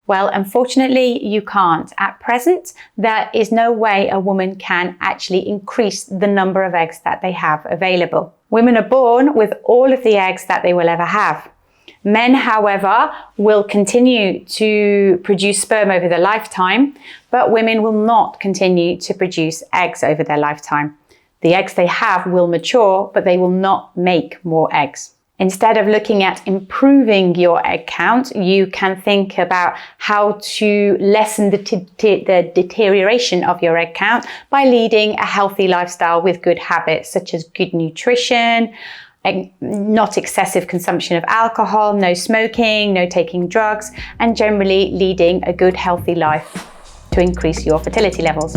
Well, unfortunately, you can't. At present, there is no way a woman can actually increase the number of eggs that they have available. Women are born with all of the eggs that they will ever have. Men, however, will continue to produce sperm over their lifetime, but women will not continue to produce eggs over their lifetime. The eggs they have will mature, but they will not make more eggs. Instead of looking at improving your egg count, you can think about how to lessen the deterioration of your egg count by leading a healthy lifestyle with good habits such as good nutrition, not excessive consumption of alcohol, no smoking, no taking drugs, and generally leading a good healthy life to increase your fertility levels.